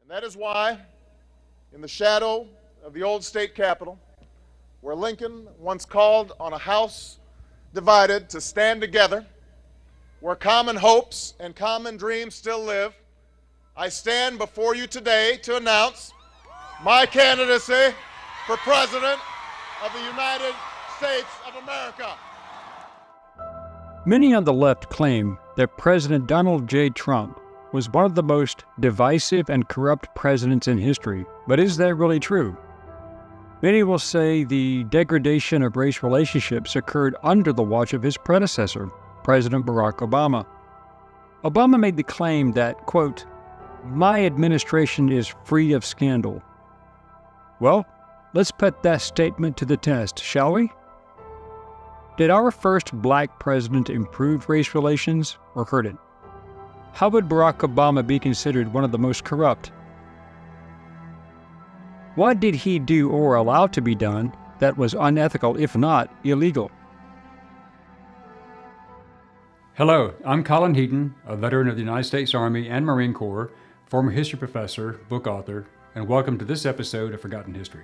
And that is why, in the shadow of the old state capitol, where Lincoln once called on a house divided to stand together, where common hopes and common dreams still live, I stand before you today to announce my candidacy for President of the United States of America. Many on the left claim that President Donald J. Trump was one of the most divisive and corrupt presidents in history. But is that really true? Many will say the degradation of race relationships occurred under the watch of his predecessor, President Barack Obama. Obama made the claim that, quote, "My administration is free of scandal." Well, let's put that statement to the test, shall we? Did our first black president improve race relations or hurt it? How would Barack Obama be considered one of the most corrupt? What did he do or allow to be done that was unethical, if not illegal? Hello, I'm Colin Heaton, a veteran of the United States Army and Marine Corps, former history professor, book author, and welcome to this episode of Forgotten History.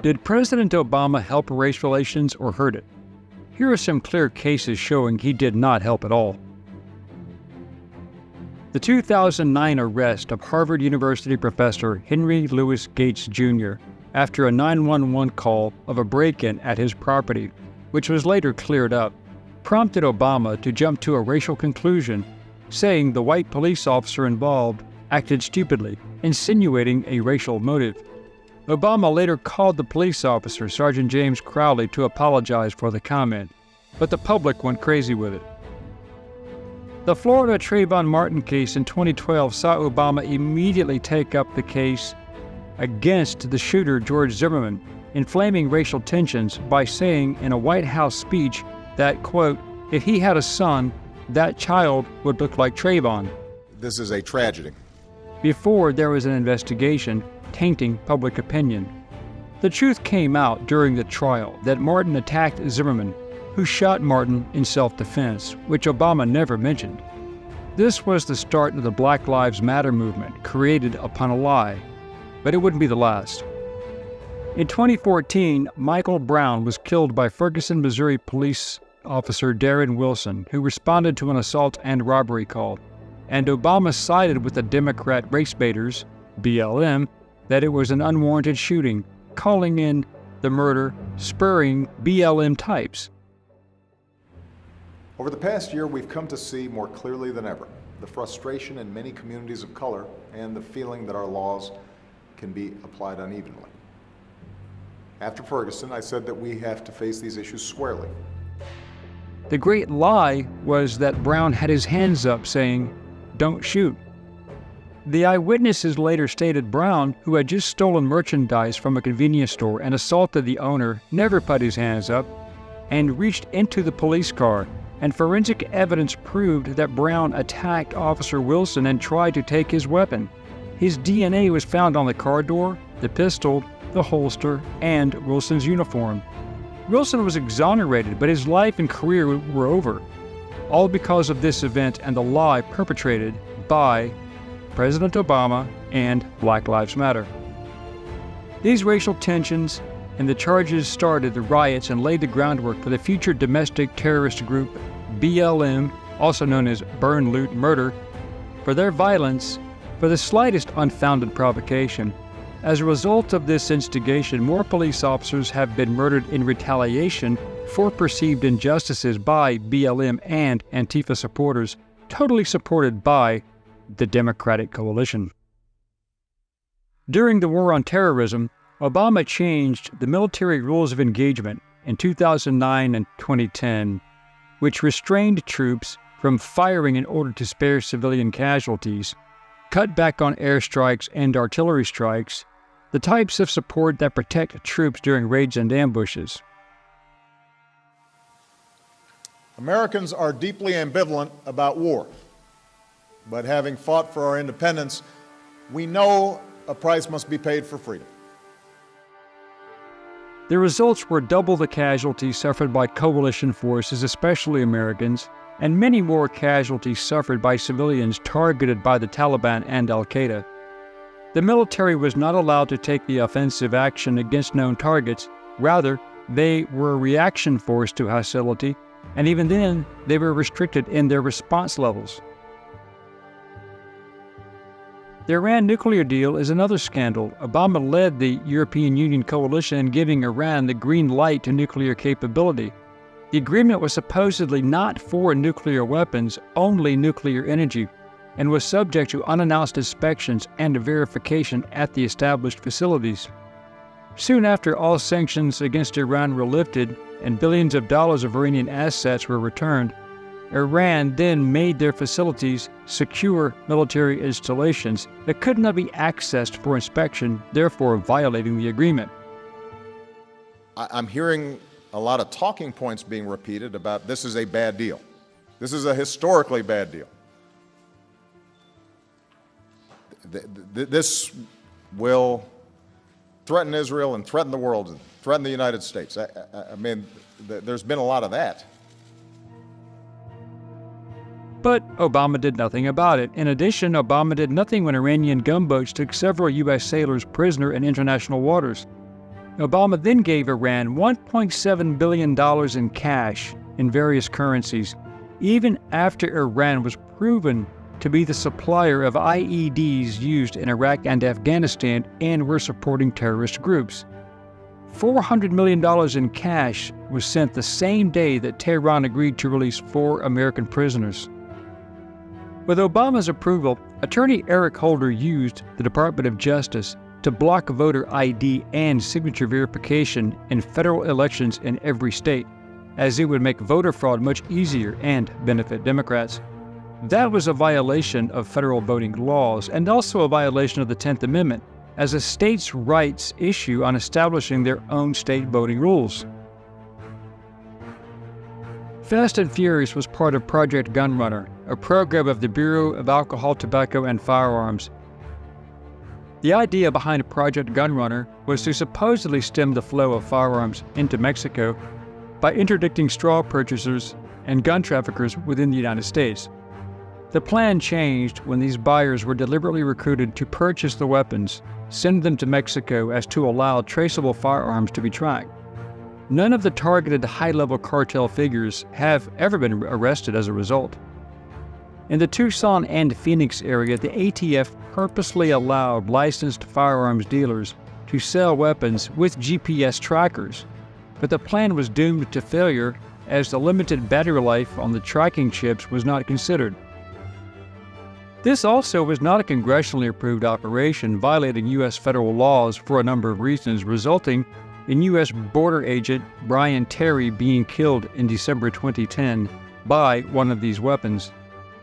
Did President Obama help race relations or hurt it? Here are some clear cases showing he did not help at all. The 2009 arrest of Harvard University professor Henry Louis Gates Jr. after a 911 call of a break-in at his property, which was later cleared up, prompted Obama to jump to a racial conclusion, saying the white police officer involved acted stupidly, insinuating a racial motive. Obama later called the police officer, Sergeant James Crowley, to apologize for the comment, but the public went crazy with it. The Florida Trayvon Martin case in 2012 saw Obama immediately take up the case against the shooter George Zimmerman, inflaming racial tensions by saying in a White House speech that, quote, "If he had a son, that child would look like Trayvon." This is a tragedy. Before there was an investigation tainting public opinion. The truth came out during the trial that Martin attacked Zimmerman, who shot Martin in self-defense, which Obama never mentioned. This was the start of the Black Lives Matter movement, created upon a lie, but it wouldn't be the last. In 2014, Michael Brown was killed by Ferguson, Missouri police officer Darren Wilson, who responded to an assault and robbery call, and Obama sided with the Democrat race baiters, BLM, that it was an unwarranted shooting, calling in the murder, spurring BLM types. Over the past year, we've come to see more clearly than ever the frustration in many communities of color and the feeling that our laws can be applied unevenly. After Ferguson, I said that we have to face these issues squarely. The great lie was that Brown had his hands up saying, "Don't shoot." The eyewitnesses later stated Brown, who had just stolen merchandise from a convenience store and assaulted the owner, never put his hands up and reached into the police car, and forensic evidence proved that Brown attacked Officer Wilson and tried to take his weapon. His DNA was found on the car door, the pistol, the holster, and Wilson's uniform. Wilson was exonerated, but his life and career were over, all because of this event and the lie perpetrated by President Obama and Black Lives Matter. These racial tensions and the charges started the riots and laid the groundwork for the future domestic terrorist group BLM, also known as Burn, Loot, Murder, for their violence for the slightest unfounded provocation. As a result of this instigation, more police officers have been murdered in retaliation for perceived injustices by BLM and Antifa supporters, totally supported by the Democratic coalition. During the war on terrorism, Obama changed the military rules of engagement in 2009 and 2010, which restrained troops from firing in order to spare civilian casualties, cut back on airstrikes and artillery strikes, the types of support that protect troops during raids and ambushes. Americans are deeply ambivalent about war, but having fought for our independence, we know a price must be paid for freedom. The results were double the casualties suffered by coalition forces, especially Americans, and many more casualties suffered by civilians targeted by the Taliban and al-Qaeda. The military was not allowed to take the offensive action against known targets. Rather, they were a reaction force to hostility, and even then, they were restricted in their response levels. The Iran nuclear deal is another scandal. Obama led the European Union coalition in giving Iran the green light to nuclear capability. The agreement was supposedly not for nuclear weapons, only nuclear energy, and was subject to unannounced inspections and verification at the established facilities. Soon after all sanctions against Iran were lifted and billions of dollars of Iranian assets were returned, Iran then made their facilities secure military installations that could not be accessed for inspection, therefore violating the agreement. I'm hearing a lot of talking points being repeated about this is a bad deal. This is a historically bad deal. This will threaten Israel and threaten the world and threaten the United States. I mean, there's been a lot of that. But Obama did nothing about it. In addition, Obama did nothing when Iranian gunboats took several U.S. sailors prisoner in international waters. Obama then gave Iran $1.7 billion in cash in various currencies, even after Iran was proven to be the supplier of IEDs used in Iraq and Afghanistan and were supporting terrorist groups. $400 million in cash was sent the same day that Tehran agreed to release 4 American prisoners. With Obama's approval, Attorney Eric Holder used the Department of Justice to block voter ID and signature verification in federal elections in every state, as it would make voter fraud much easier and benefit Democrats. That was a violation of federal voting laws and also a violation of the 10th Amendment as a state's rights issue on establishing their own state voting rules. Fast and Furious was part of Project Gunrunner, a program of the Bureau of Alcohol, Tobacco, and Firearms. The idea behind Project Gunrunner was to supposedly stem the flow of firearms into Mexico by interdicting straw purchasers and gun traffickers within the United States. The plan changed when these buyers were deliberately recruited to purchase the weapons, send them to Mexico as to allow traceable firearms to be tracked. None of the targeted high-level cartel figures have ever been arrested as a result. In the Tucson and Phoenix area, the ATF purposely allowed licensed firearms dealers to sell weapons with GPS trackers, but the plan was doomed to failure as the limited battery life on the tracking chips was not considered. This also was not a congressionally approved operation, violating U.S. federal laws for a number of reasons, resulting in U.S. border agent Brian Terry being killed in December 2010 by one of these weapons.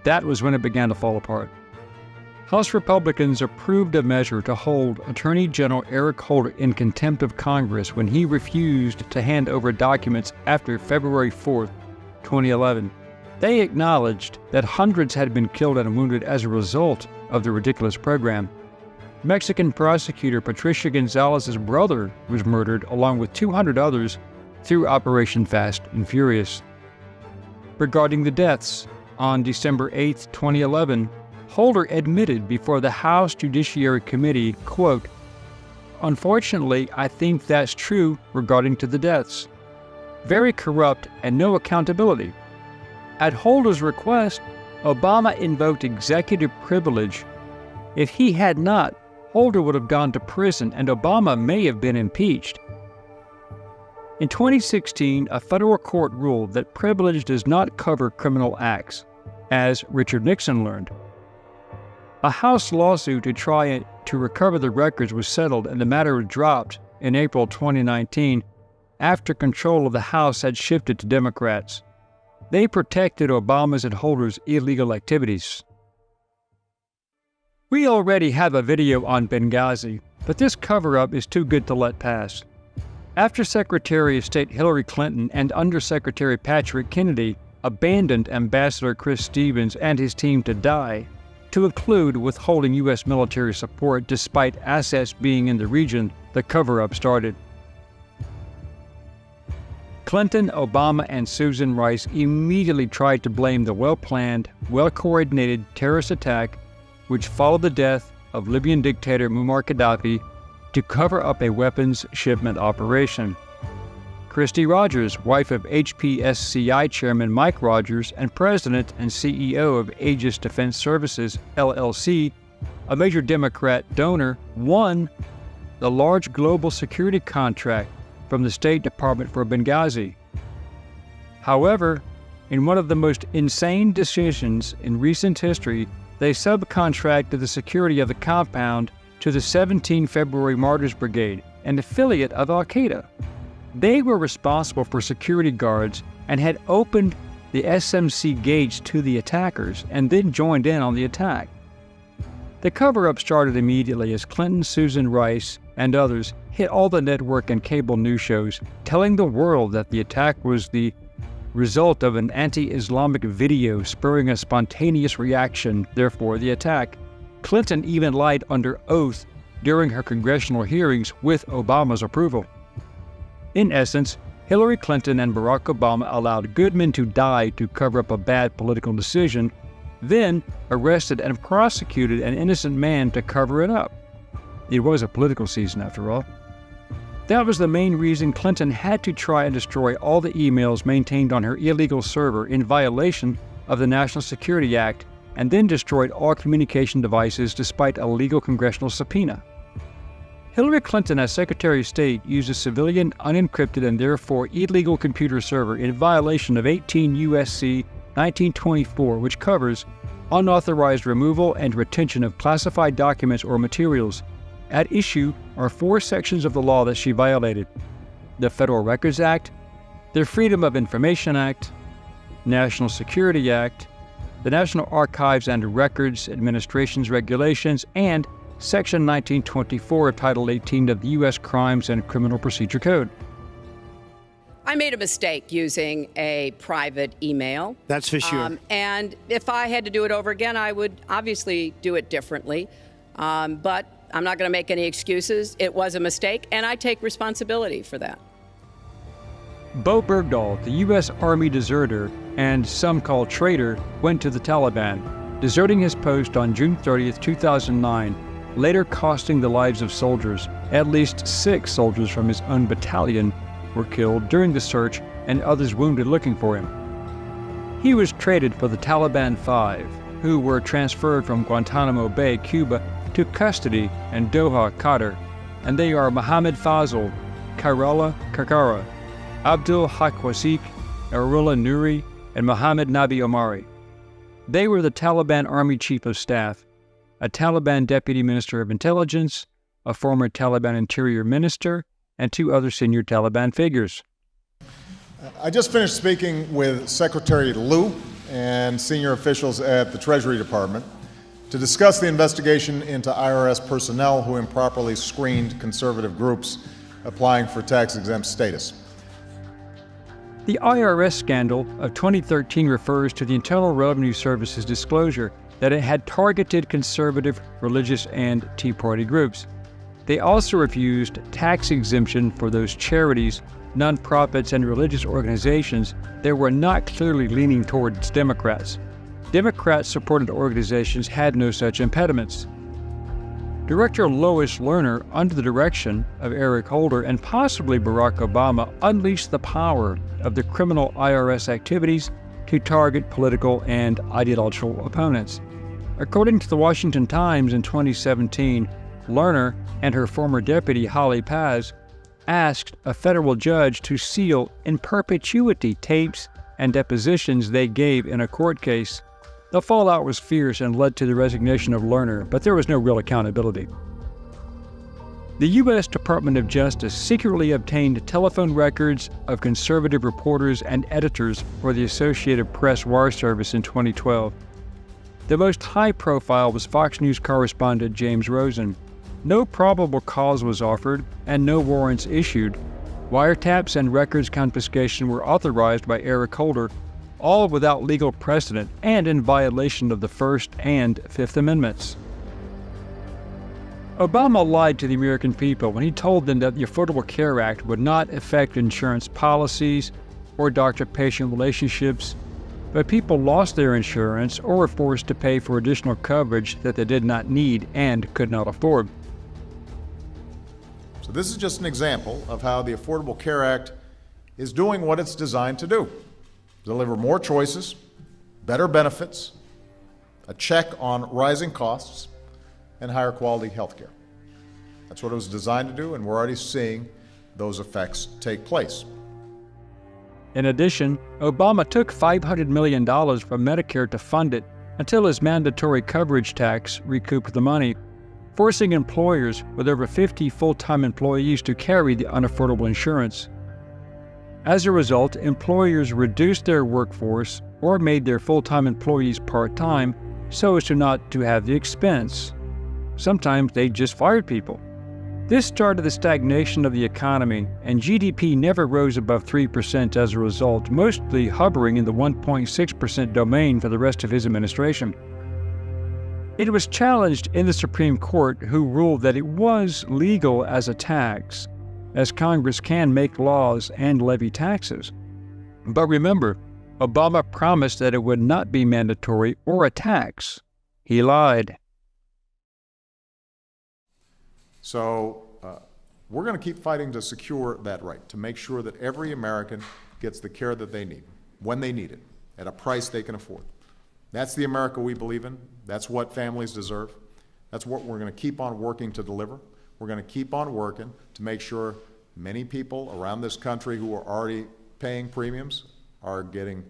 That was when it began to fall apart. House Republicans approved a measure to hold Attorney General Eric Holder in contempt of Congress when he refused to hand over documents after February 4, 2011. They acknowledged that hundreds had been killed and wounded as a result of the ridiculous program. Mexican prosecutor Patricia Gonzalez's brother was murdered along with 200 others through Operation Fast and Furious. Regarding the deaths, on December 8, 2011, Holder admitted before the House Judiciary Committee, quote, "Unfortunately, I think that's true regarding to the deaths. Very corrupt and no accountability. At Holder's request, Obama invoked executive privilege. If he had not, Holder would have gone to prison and Obama may have been impeached." In 2016, a federal court ruled that privilege does not cover criminal acts, as Richard Nixon learned. A House lawsuit to try to recover the records was settled and the matter was dropped in April 2019 after control of the House had shifted to Democrats. They protected Obama's and Holder's illegal activities. We already have a video on Benghazi, but this cover-up is too good to let pass. After Secretary of State Hillary Clinton and Undersecretary Patrick Kennedy abandoned Ambassador Chris Stevens and his team to die, to include withholding U.S. military support despite assets being in the region the cover-up started. Clinton, Obama, and Susan Rice immediately tried to blame the well-planned, well-coordinated terrorist attack which followed the death of Libyan dictator Muammar Gaddafi to cover up a weapons shipment operation. Christy Rogers, wife of HPSCI Chairman Mike Rogers and President and CEO of Aegis Defense Services, LLC, a major Democrat donor, won the large global security contract from the State Department for Benghazi. However, in one of the most insane decisions in recent history, they subcontracted the security of the compound to the 17 February Martyrs Brigade, an affiliate of Al-Qaeda. They were responsible for security guards and had opened the SMC gates to the attackers and then joined in on the attack. The cover-up started immediately as Clinton, Susan Rice, and others hit all the network and cable news shows, telling the world that the attack was the result of an anti-Islamic video spurring a spontaneous reaction, therefore the attack. Clinton even lied under oath during her congressional hearings with Obama's approval. In essence, Hillary Clinton and Barack Obama allowed good men to die to cover up a bad political decision, then arrested and prosecuted an innocent man to cover it up. It was a political season, after all. That was the main reason Clinton had to try and destroy all the emails maintained on her illegal server in violation of the National Security Act, and then destroyed all communication devices despite a legal congressional subpoena. Hillary Clinton, as Secretary of State, used a civilian, unencrypted, and therefore illegal computer server in violation of 18 U.S.C. 1924, which covers unauthorized removal and retention of classified documents or materials. At issue are 4 sections of the law that she violated: the Federal Records Act, the Freedom of Information Act, National Security Act, the National Archives and Records Administration's regulations, and Section 1924 of Title 18 of the U.S. Crimes and Criminal Procedure Code. I made a mistake using a private email. That's for sure. And if I had to do it over again, I would obviously do it differently. But I'm not going to make any excuses. It was a mistake, and I take responsibility for that. Bo Bergdahl, the U.S. Army deserter and some call traitor, went to the Taliban, deserting his post on June 30, 2009, later costing the lives of soldiers. At least 6 soldiers from his own battalion were killed during the search and others wounded looking for him. He was traded for the Taliban 5, who were transferred from Guantanamo Bay, Cuba, to custody in Doha, Qatar, and they are Mohammed Fazl, Kairala Kakara, Abdul Haq Wasik, Arullah Nuri, and Mohammed Nabi Omari. They were the Taliban Army Chief of Staff, a Taliban Deputy Minister of Intelligence, a former Taliban Interior Minister, and 2 other senior Taliban figures. I just finished speaking with Secretary Liu and senior officials at the Treasury Department to discuss the investigation into IRS personnel who improperly screened conservative groups applying for tax-exempt status. The IRS scandal of 2013 refers to the Internal Revenue Service's disclosure that it had targeted conservative, religious, and Tea Party groups. They also refused tax exemption for those charities, nonprofits, and religious organizations that were not clearly leaning towards Democrats. Democrat-supported organizations had no such impediments. Director Lois Lerner, under the direction of Eric Holder and possibly Barack Obama, unleashed the power of the criminal IRS activities to target political and ideological opponents. According to the Washington Times in 2017, Lerner and her former deputy, Holly Paz, asked a federal judge to seal in perpetuity tapes and depositions they gave in a court case. The fallout was fierce and led to the resignation of Lerner, but there was no real accountability. The U.S. Department of Justice secretly obtained telephone records of conservative reporters and editors for the Associated Press wire service in 2012. The most high-profile was Fox News correspondent James Rosen. No probable cause was offered and no warrants issued. Wiretaps and records confiscation were authorized by Eric Holder, all without legal precedent and in violation of the First and Fifth Amendments. Obama lied to the American people when he told them that the Affordable Care Act would not affect insurance policies or doctor-patient relationships, but people lost their insurance or were forced to pay for additional coverage that they did not need and could not afford. So this is just an example of how the Affordable Care Act is doing what it's designed to do: deliver more choices, better benefits, a check on rising costs, and higher quality health care. That's what it was designed to do, and we're already seeing those effects take place. In addition, Obama took $500 million from Medicare to fund it until his mandatory coverage tax recouped the money, forcing employers with over 50 full-time employees to carry the unaffordable insurance. As a result, employers reduced their workforce or made their full-time employees part-time so as to not to have the expense. Sometimes they just fired people. This started the stagnation of the economy, and GDP never rose above 3% as a result, mostly hovering in the 1.6% domain for the rest of his administration. It was challenged in the Supreme Court, who ruled that it was legal as a tax, as Congress can make laws and levy taxes. But remember, Obama promised that it would not be mandatory or a tax. He lied. So we're going to keep fighting to secure that right, to make sure that every American gets the care that they need, when they need it, at a price they can afford. That's the America we believe in. That's what families deserve. That's what we're going to keep on working to deliver. We're going to keep on working to make sure many people around this country who are already paying premiums are getting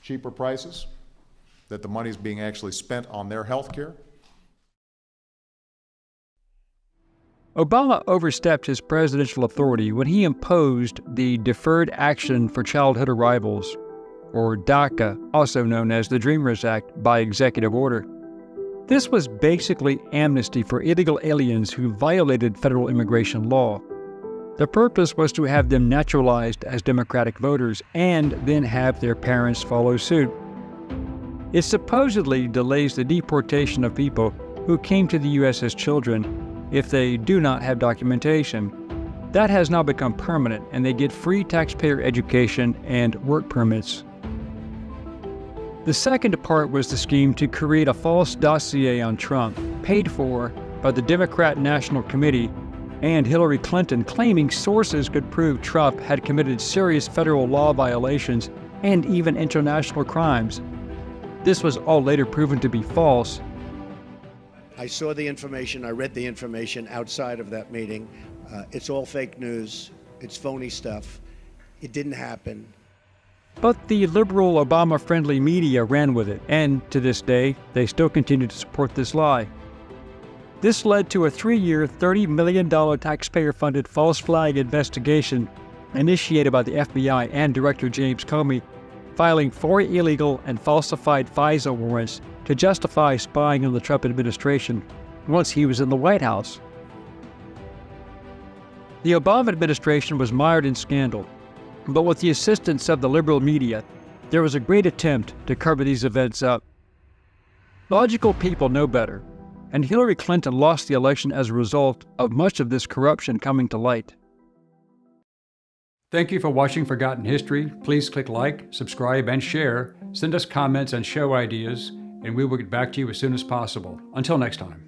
cheaper prices, that the money is being actually spent on their health care. Obama overstepped his presidential authority when he imposed the Deferred Action for Childhood Arrivals, or DACA, also known as the Dreamers Act, by executive order. This was basically amnesty for illegal aliens who violated federal immigration law. The purpose was to have them naturalized as Democratic voters and then have their parents follow suit. It supposedly delays the deportation of people who came to the U.S. as children if they do not have documentation. That has now become permanent, and they get free taxpayer education and work permits. The second part was the scheme to create a false dossier on Trump, paid for by the Democrat National Committee and Hillary Clinton, claiming sources could prove Trump had committed serious federal law violations and even international crimes. This was all later proven to be false. I saw the information, I read the information outside of that meeting. It's all fake news, it's phony stuff. It didn't happen. But the liberal Obama-friendly media ran with it, and to this day, they still continue to support this lie. This led to a 3-year, $30 million taxpayer-funded false flag investigation initiated by the FBI and Director James Comey, filing 4 illegal and falsified FISA warrants to justify spying on the Trump administration once he was in the White House. The Obama administration was mired in scandal, but with the assistance of the liberal media, there was a great attempt to cover these events up. Logical people know better, and Hillary Clinton lost the election as a result of much of this corruption coming to light. Thank you for watching Forgotten History. Please click like, subscribe, and share. Send us comments and show ideas, and we will get back to you as soon as possible. Until next time.